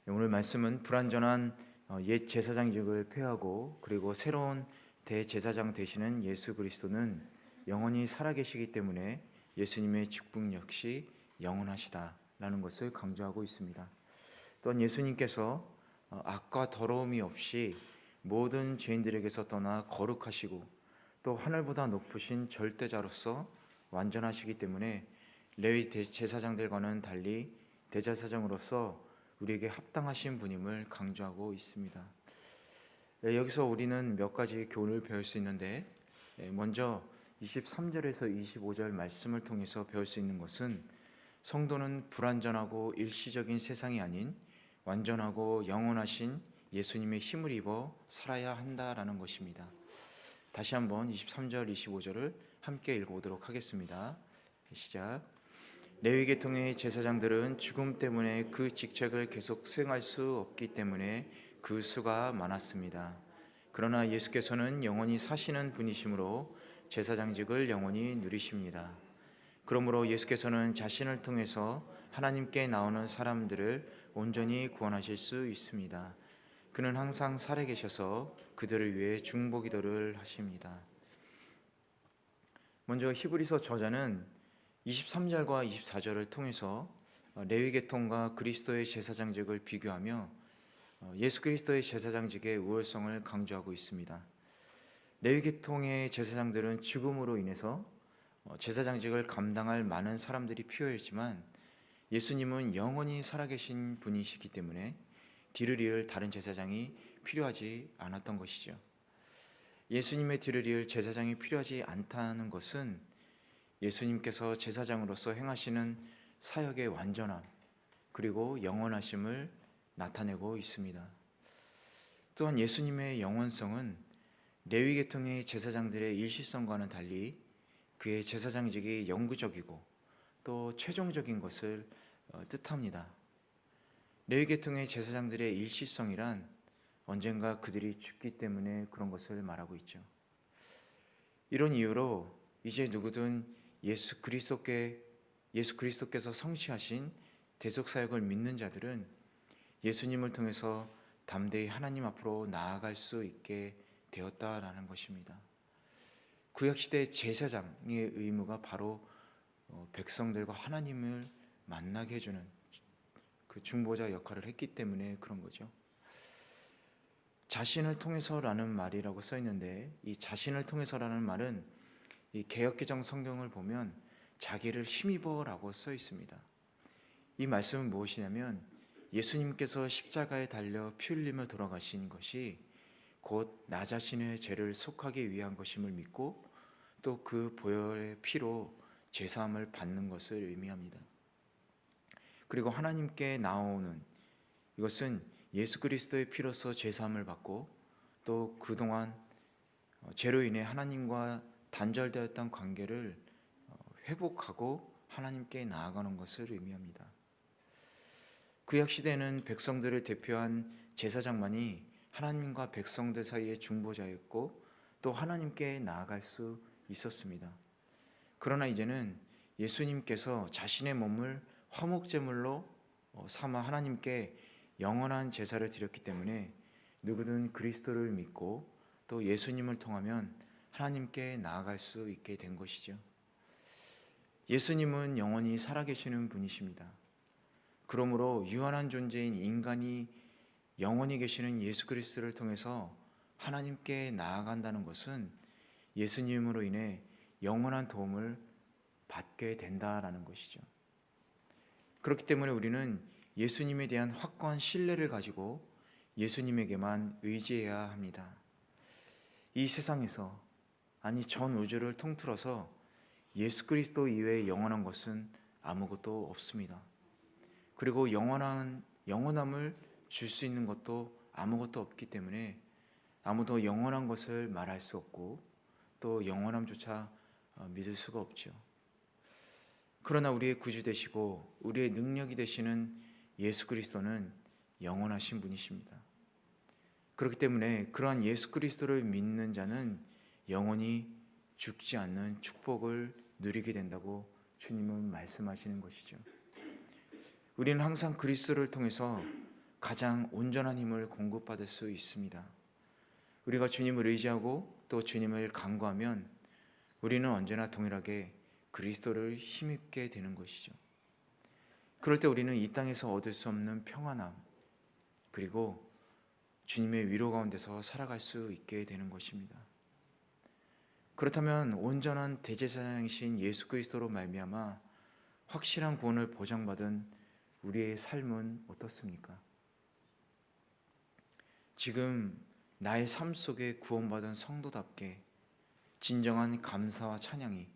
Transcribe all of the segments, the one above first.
오늘 말씀은 불완전한 옛 제사장직을 폐하고 그리고 새로운 대제사장 되시는 예수 그리스도는 영원히 살아계시기 때문에 예수님의 직분 역시 영원하시다라는 것을 강조하고 있습니다. 또한 예수님께서 악과 더러움이 없이 모든 죄인들에게서 떠나 거룩하시고 또 하늘보다 높으신 절대자로서 완전하시기 때문에 레위 제사장들과는 달리 대제사장으로서 우리에게 합당하신 분임을 강조하고 있습니다. 여기서 우리는 몇 가지 교훈을 배울 수 있는데, 먼저 23절에서 25절 말씀을 통해서 배울 수 있는 것은 성도는 불완전하고 일시적인 세상이 아닌 완전하고 영원하신 예수님의 힘을 입어 살아야 한다라는 것입니다. 다시 한번 23절 25절을 함께 읽어보도록 하겠습니다. 시작. 레위 계통의 제사장들은 죽음 때문에 그 직책을 계속 수행할 수 없기 때문에 그 수가 많았습니다. 그러나 예수께서는 영원히 사시는 분이시므로 제사장직을 영원히 누리십니다. 그러므로 예수께서는 자신을 통해서 하나님께 나오는 사람들을 온전히 구원하실 수 있습니다. 그는 항상 살아계셔서 그들을 위해 중보기도를 하십니다. 먼저 히브리서 저자는 23절과 24절을 통해서 레위 계통과 그리스도의 제사장직을 비교하며 예수 그리스도의 제사장직의 우월성을 강조하고 있습니다. 레위 계통의 제사장들은 죽음으로 인해서 제사장직을 감당할 많은 사람들이 필요했지만 예수님은 영원히 살아계신 분이시기 때문에 뒤를 이을 다른 제사장이 필요하지 않았던 것이죠. 예수님의 뒤를 이을 제사장이 필요하지 않다는 것은 예수님께서 제사장으로서 행하시는 사역의 완전함 그리고 영원하심을 나타내고 있습니다. 또한 예수님의 영원성은 레위 계통의 제사장들의 일시성과는 달리 그의 제사장직이 영구적이고 또 최종적인 것을 뜻합니다. 레위 계통의 제사장들의 일시성이란 언젠가 그들이 죽기 때문에 그런 것을 말하고 있죠. 이런 이유로 이제 누구든 예수 그리스도께서 성취하신 대속 사역을 믿는 자들은 예수님을 통해서 담대히 하나님 앞으로 나아갈 수 있게 되었다라는 것입니다. 구약 시대 제사장의 의무가 바로 백성들과 하나님을 만나게 해주는 그 중보자 역할을 했기 때문에 그런 거죠. 자신을 통해서라는 말이라고 써 있는데, 이 자신을 통해서라는 말은 이 개역개정 성경을 보면 자기를 힘입어라고 써 있습니다. 이 말씀은 무엇이냐면 예수님께서 십자가에 달려 피 흘리며 돌아가신 것이 곧 나 자신의 죄를 속하기 위한 것임을 믿고 또 그 보혈의 피로 죄사함을 받는 것을 의미합니다. 그리고 하나님께 나오는 이것은 예수 그리스도의 피로서 죄사함을 받고 또 그동안 죄로 인해 하나님과 단절되었던 관계를 회복하고 하나님께 나아가는 것을 의미합니다. 구약 시대는 백성들을 대표한 제사장만이 하나님과 백성들 사이의 중보자였고 또 하나님께 나아갈 수 있었습니다. 그러나 이제는 예수님께서 자신의 몸을 화목제물로 삼아 하나님께 영원한 제사를 드렸기 때문에 누구든 그리스도를 믿고 또 예수님을 통하면 하나님께 나아갈 수 있게 된 것이죠. 예수님은 영원히 살아계시는 분이십니다. 그러므로 유한한 존재인 인간이 영원히 계시는 예수 그리스도를 통해서 하나님께 나아간다는 것은 예수님으로 인해 영원한 도움을 받게 된다라는 것이죠. 그렇기 때문에 우리는 예수님에 대한 확고한 신뢰를 가지고 예수님에게만 의지해야 합니다. 이 세상에서 아니 전 우주를 통틀어서 예수 그리스도 이외에 영원한 것은 아무것도 없습니다. 그리고 영원함을 줄 수 있는 것도 아무것도 없기 때문에 아무도 영원한 것을 말할 수 없고 또 영원함조차 믿을 수가 없죠. 그러나 우리의 구주 되시고 우리의 능력이 되시는 예수 그리스도는 영원하신 분이십니다. 그렇기 때문에 그러한 예수 그리스도를 믿는 자는 영원히 죽지 않는 축복을 누리게 된다고 주님은 말씀하시는 것이죠. 우리는 항상 그리스도를 통해서 가장 온전한 힘을 공급받을 수 있습니다. 우리가 주님을 의지하고 또 주님을 간구하면 우리는 언제나 동일하게 그리스도를 힘입게 되는 것이죠. 그럴 때 우리는 이 땅에서 얻을 수 없는 평안함, 그리고 주님의 위로 가운데서 살아갈 수 있게 되는 것입니다. 그렇다면 온전한 대제사장이신 예수 그리스도로 말미암아 확실한 구원을 보장받은 우리의 삶은 어떻습니까? 지금 나의 삶 속에 구원받은 성도답게 진정한 감사와 찬양이,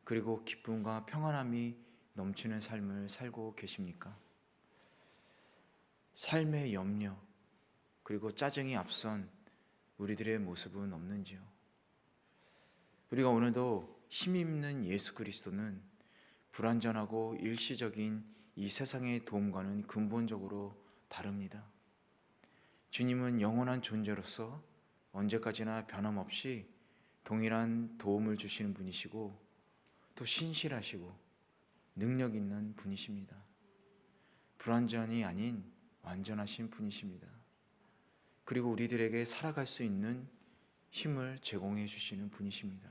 그리고 기쁨과 평안함이 넘치는 삶을 살고 계십니까? 삶의 염려, 그리고 짜증이 앞선 우리들의 모습은 없는지요? 우리가 오늘도 힘입는 예수 그리스도는 불완전하고 일시적인 이 세상의 도움과는 근본적으로 다릅니다. 주님은 영원한 존재로서 언제까지나 변함없이 동일한 도움을 주시는 분이시고 또 신실하시고 능력 있는 분이십니다. 불완전이 아닌 완전하신 분이십니다. 그리고 우리들에게 살아갈 수 있는 힘을 제공해 주시는 분이십니다.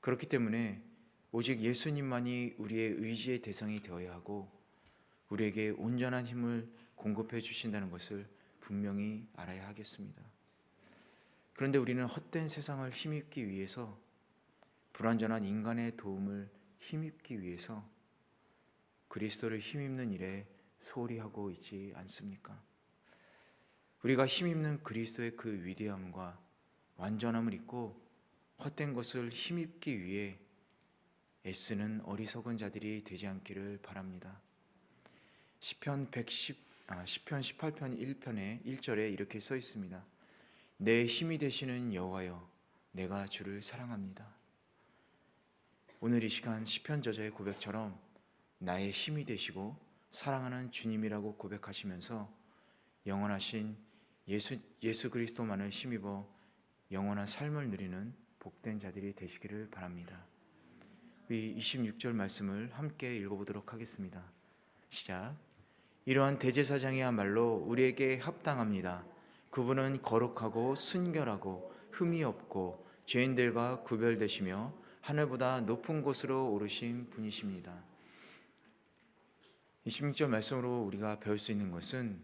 그렇기 때문에 오직 예수님만이 우리의 의지의 대상이 되어야 하고 우리에게 온전한 힘을 공급해 주신다는 것을 분명히 알아야 하겠습니다. 그런데 우리는 헛된 세상을 힘입기 위해서, 불완전한 인간의 도움을 힘입기 위해서 그리스도를 힘입는 일에 소홀히 하고 있지 않습니까? 우리가 힘입는 그리스도의 그 위대함과 완전함을 잊고 헛된 것을 힘입기 위해 애쓰는 어리석은 자들이 되지 않기를 바랍니다. 시편 18편 1편에 1절에 이렇게 써 있습니다. 내 힘이 되시는 여호와여, 내가 주를 사랑합니다. 오늘 이 시간 시편 저자의 고백처럼 나의 힘이 되시고 사랑하는 주님이라고 고백하시면서 영원하신 예수 그리스도만을 힘입어 영원한 삶을 누리는 복된 자들이 되시기를 바랍니다. 이 26절 말씀을 함께 읽어보도록 하겠습니다. 시작. 이러한 대제사장이야말로 우리에게 합당합니다. 그분은 거룩하고 순결하고 흠이 없고 죄인들과 구별되시며 하늘보다 높은 곳으로 오르신 분이십니다. 26절 말씀으로 우리가 배울 수 있는 것은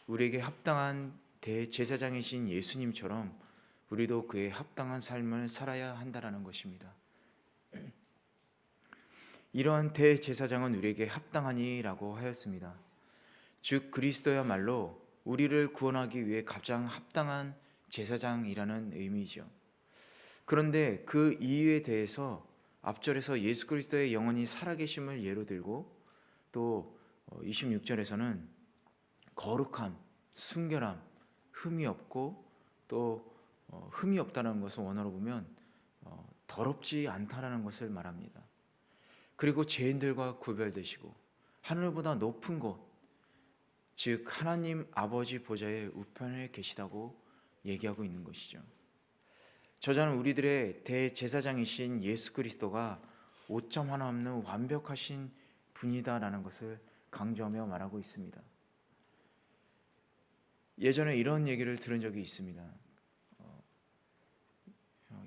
우리에게 합당한 대제사장이신 예수님처럼 우리도 그에 합당한 삶을 살아야 한다는 것입니다. 이러한 대제사장은 우리에게 합당하니라고 하였습니다. 즉 그리스도야말로 우리를 구원하기 위해 가장 합당한 제사장이라는 의미죠. 그런데 그 이유에 대해서 앞절에서 예수 그리스도의 영원히 살아계심을 예로 들고 또 26절에서는 거룩함, 순결함, 흠이 없고 또 흠이 없다는 것을 원어로 보면 더럽지 않다라는 것을 말합니다. 그리고 죄인들과 구별되시고 하늘보다 높은 곳, 즉 하나님 아버지 보좌의 우편에 계시다고 얘기하고 있는 것이죠. 저자는 우리들의 대제사장이신 예수 그리스도가 오점 하나 없는 완벽하신 분이다라는 것을 강조하며 말하고 있습니다. 예전에 이런 얘기를 들은 적이 있습니다.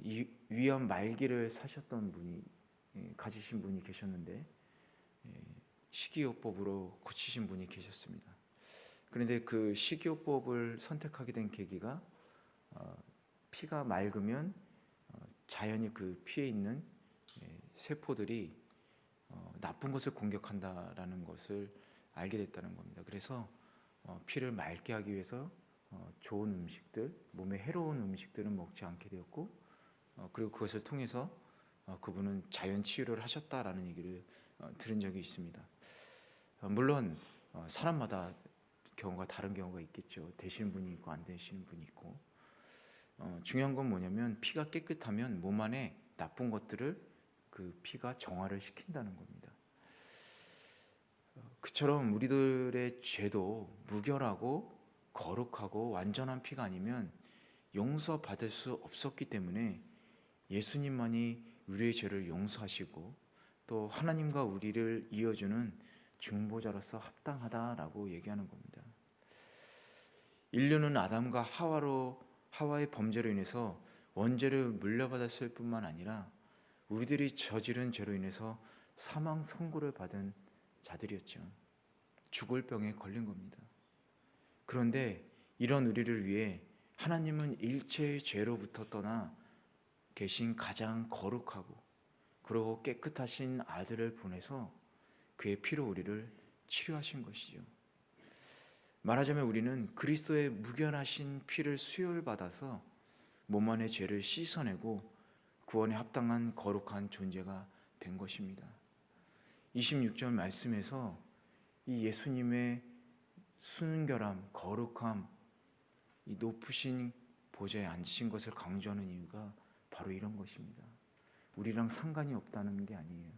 이 위암 말기를 사셨던 분이 가지신 분이 계셨는데 식이요법으로 고치신 분이 계셨습니다. 그런데 그 식이요법을 선택하게 된 계기가 피가 맑으면 자연히 그 피에 있는 세포들이 나쁜 것을 공격한다라는 것을 알게 됐다는 겁니다. 그래서 피를 맑게 하기 위해서 좋은 음식들, 몸에 해로운 음식들은 먹지 않게 되었고 그리고 그것을 통해서 그분은 자연 치유를 하셨다라는 얘기를 들은 적이 있습니다. 물론 사람마다 경우가 다른 경우가 있겠죠. 되시는 분이 있고 안 되시는 분이 있고 중요한 건 뭐냐면 피가 깨끗하면 몸 안에 나쁜 것들을 그 피가 정화를 시킨다는 겁니다. 그처럼 우리들의 죄도 무결하고 거룩하고 완전한 피가 아니면 용서받을 수 없었기 때문에 예수님만이 우리의 죄를 용서하시고 또 하나님과 우리를 이어주는 중보자로서 합당하다라고 얘기하는 겁니다. 인류는 아담과 하와의 범죄로 인해서 원죄를 물려받았을 뿐만 아니라 우리들이 저지른 죄로 인해서 사망 선고를 받은 자들이었죠. 죽을 병에 걸린 겁니다. 그런데 이런 우리를 위해 하나님은 일체의 죄로부터 떠나 계신 가장 거룩하고 그리고 깨끗하신 아들을 보내서 그의 피로 우리를 치료하신 것이죠. 말하자면 우리는 그리스도의 무견하신 피를 수혈받아서 몸 안의 죄를 씻어내고 구원에 합당한 거룩한 존재가 된 것입니다. 26절 말씀에서 이 예수님의 순결함, 거룩함, 이 높으신 보좌에 앉으신 것을 강조하는 이유가 바로 이런 것입니다. 우리랑 상관이 없다는 게 아니에요.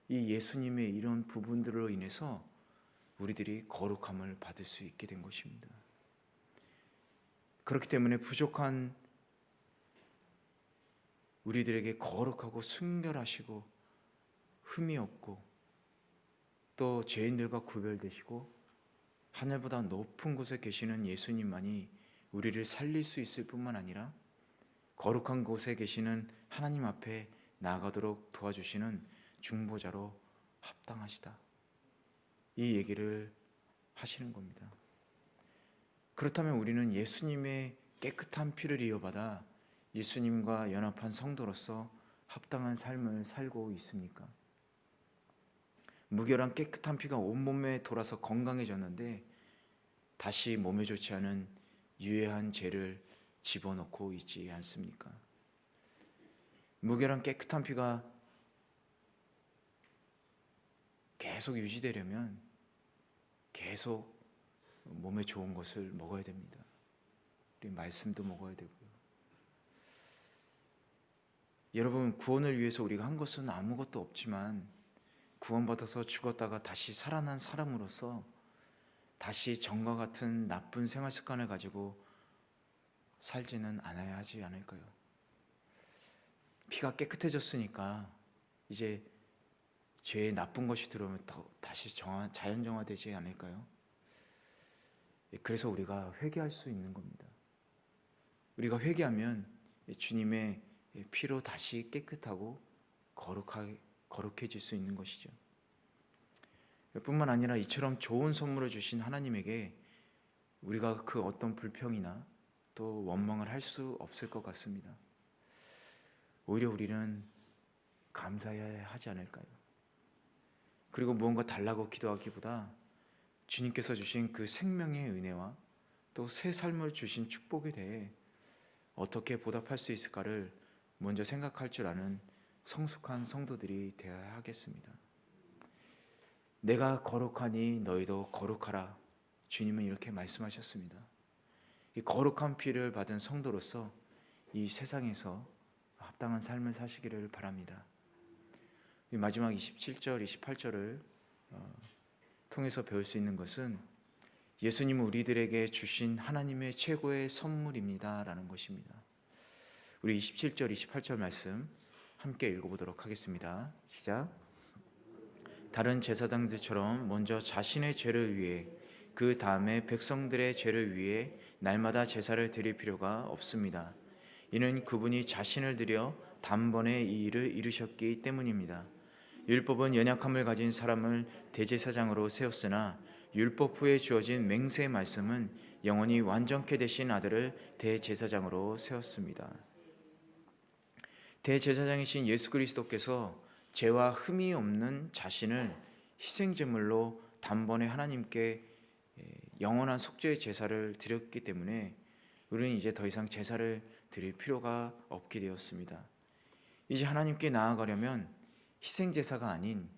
이 예수님의 이런 부분들로 인해서 우리들이 거룩함을 받을 수 있게 된 것입니다. 그렇기 때문에 부족한 우리들에게 거룩하고 순결하시고 흠이 없고 또 죄인들과 구별되시고 하늘보다 높은 곳에 계시는 예수님만이 우리를 살릴 수 있을 뿐만 아니라 거룩한 곳에 계시는 하나님 앞에 나아가도록 도와주시는 중보자로 합당하시다. 이 얘기를 하시는 겁니다. 그렇다면 우리는 예수님의 깨끗한 피를 이어받아 예수님과 연합한 성도로서 합당한 삶을 살고 있습니까? 무결한 깨끗한 피가 온몸에 돌아서 건강해졌는데 다시 몸에 좋지 않은 유해한 죄를 집어넣고 있지 않습니까? 무결한 깨끗한 피가 계속 유지되려면 계속 몸에 좋은 것을 먹어야 됩니다. 우리 말씀도 먹어야 되고요. 여러분, 구원을 위해서 우리가 한 것은 아무것도 없지만 구원받아서 죽었다가 다시 살아난 사람으로서 다시 전과 같은 나쁜 생활 습관을 가지고 살지는 않아야 하지 않을까요? 피가 깨끗해졌으니까 이제 죄의 나쁜 것이 들어오면 다시 자연 정화되지 않을까요? 그래서 우리가 회개할 수 있는 겁니다. 우리가 회개하면 주님의 피로 다시 깨끗하고 거룩해질 수 있는 것이죠. 뿐만 아니라 이처럼 좋은 선물을 주신 하나님에게 우리가 그 어떤 불평이나 또 원망을 할 수 없을 것 같습니다. 오히려 우리는 감사해야 하지 않을까요? 그리고 무언가 달라고 기도하기보다 주님께서 주신 그 생명의 은혜와 또 새 삶을 주신 축복에 대해 어떻게 보답할 수 있을까를 먼저 생각할 줄 아는 성숙한 성도들이 되어야 하겠습니다. 내가 거룩하니 너희도 거룩하라. 주님은 이렇게 말씀하셨습니다. 이 거룩한 피를 받은 성도로서 이 세상에서 합당한 삶을 사시기를 바랍니다. 마지막 27절, 28절을 통해서 배울 수 있는 것은 예수님은 우리들에게 주신 하나님의 최고의 선물입니다 라는 것입니다. 우리 27절, 28절 말씀 함께 읽어보도록 하겠습니다. 시작. 다른 제사장들처럼 먼저 자신의 죄를 위해 그 다음에 백성들의 죄를 위해 날마다 제사를 드릴 필요가 없습니다. 이는 그분이 자신을 들여 단번에 이 일을 이루셨기 때문입니다. 율법은 연약함을 가진 사람을 대제사장으로 세웠으나 율법 후에 주어진 맹세의 말씀은 영원히 완전케 되신 아들을 대제사장으로 세웠습니다. 대제사장이신 예수 그리스도께서 죄와 흠이 없는 자신을 희생제물로 단번에 하나님께 영원한 속죄의 제사를 드렸기 때문에 우리는 이제 더 이상 제사를 드릴 필요가 없게 되었습니다. 이제 하나님께 나아가려면 희생제사가 아닌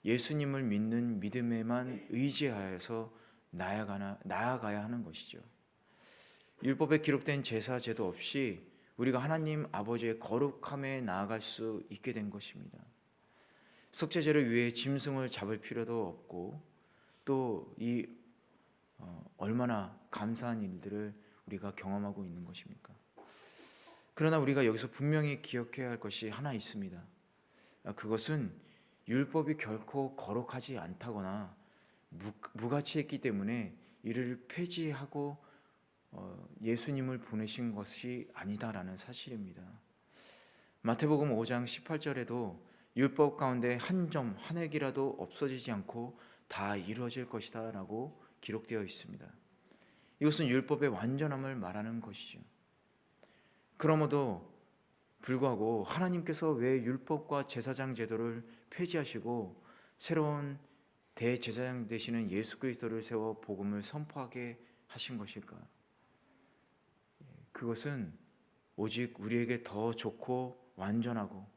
예수님을 믿는 믿음에만 의지하여서 나아가야 하는 것이죠. 율법에 기록된 제사 제도 없이 우리가 하나님 아버지의 거룩함에 나아갈 수 있게 된 것입니다. 속죄제를 위해 짐승을 잡을 필요도 없고 또 이 얼마나 감사한 일들을 우리가 경험하고 있는 것입니까? 그러나 우리가 여기서 분명히 기억해야 할 것이 하나 있습니다. 그것은 율법이 결코 거룩하지 않다거나 무가치했기 때문에 이를 폐지하고 예수님을 보내신 것이 아니다라는 사실입니다. 마태복음 5장 18절에도 율법 가운데 한 점, 한 획이라도 없어지지 않고 다 이루어질 것이다 라고 기록되어 있습니다. 이것은 율법의 완전함을 말하는 것이죠. 그러므로 불구하고 하나님께서 왜 율법과 제사장 제도를 폐지하시고 새로운 대제사장 되시는 예수 그리스도를 세워 복음을 선포하게 하신 것일까? 그것은 오직 우리에게 더 좋고 완전하고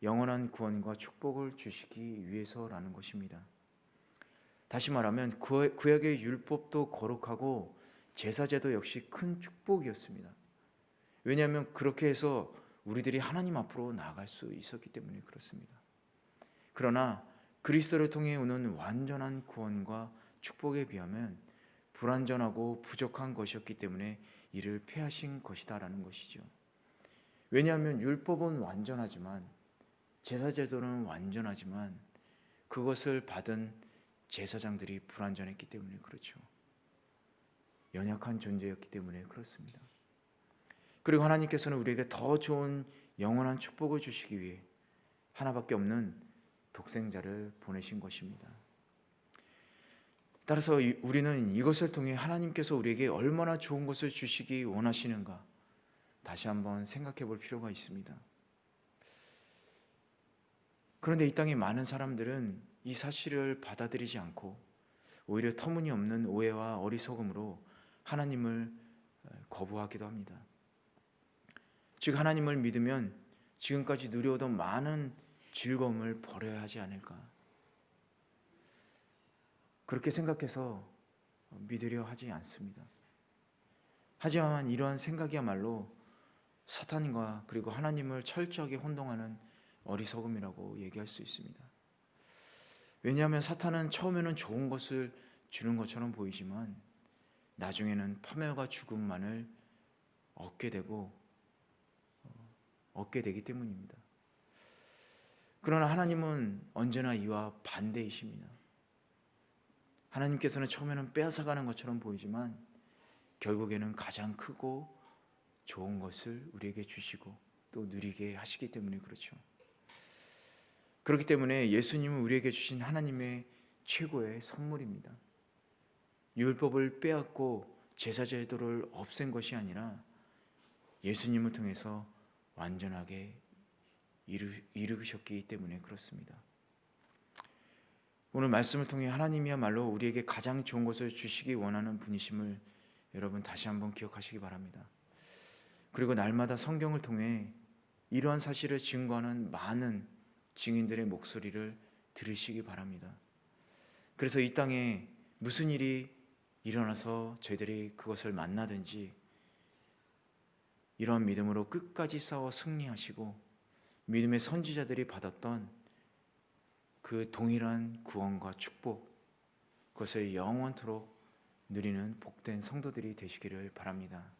영원한 구원과 축복을 주시기 위해서라는 것입니다. 다시 말하면 구약의 율법도 거룩하고 제사제도 역시 큰 축복이었습니다. 왜냐하면 그렇게 해서 우리들이 하나님 앞으로 나아갈 수 있었기 때문에 그렇습니다. 그러나 그리스도를 통해 오는 완전한 구원과 축복에 비하면 불완전하고 부족한 것이었기 때문에 이를 폐하신 것이다라는 것이죠. 왜냐하면 율법은 완전하지만 제사제도는 완전하지만 그것을 받은 제사장들이 불완전했기 때문에 그렇죠. 연약한 존재였기 때문에 그렇습니다. 그리고 하나님께서는 우리에게 더 좋은 영원한 축복을 주시기 위해 하나밖에 없는 독생자를 보내신 것입니다. 따라서 우리는 이것을 통해 하나님께서 우리에게 얼마나 좋은 것을 주시기 원하시는가 다시 한번 생각해 볼 필요가 있습니다. 그런데 이 땅의 많은 사람들은 이 사실을 받아들이지 않고 오히려 터무니없는 오해와 어리석음으로 하나님을 거부하기도 합니다. 즉 하나님을 믿으면 지금까지 누려오던 많은 즐거움을 버려야 하지 않을까, 그렇게 생각해서 믿으려 하지 않습니다. 하지만 이러한 생각이야말로 사탄과 그리고 하나님을 철저하게 혼동하는 어리석음이라고 얘기할 수 있습니다. 왜냐하면 사탄은 처음에는 좋은 것을 주는 것처럼 보이지만 나중에는 파멸과 죽음만을 얻게 되기 때문입니다. 그러나 하나님은 언제나 이와 반대이십니다. 하나님께서는 처음에는 빼앗아가는 것처럼 보이지만 결국에는 가장 크고 좋은 것을 우리에게 주시고 또 누리게 하시기 때문에 그렇죠. 그렇기 때문에 예수님은 우리에게 주신 하나님의 최고의 선물입니다. 율법을 빼앗고 제사제도를 없앤 것이 아니라 예수님을 통해서 완전하게 이루셨기 때문에 그렇습니다. 오늘 말씀을 통해 하나님이야말로 우리에게 가장 좋은 것을 주시기 원하는 분이심을 여러분 다시 한번 기억하시기 바랍니다. 그리고 날마다 성경을 통해 이러한 사실을 증거하는 많은 증인들의 목소리를 들으시기 바랍니다. 그래서 이 땅에 무슨 일이 일어나서 저희들이 그것을 만나든지 이러한 믿음으로 끝까지 싸워 승리하시고 믿음의 선지자들이 받았던 그 동일한 구원과 축복, 그것을 영원토록 누리는 복된 성도들이 되시기를 바랍니다.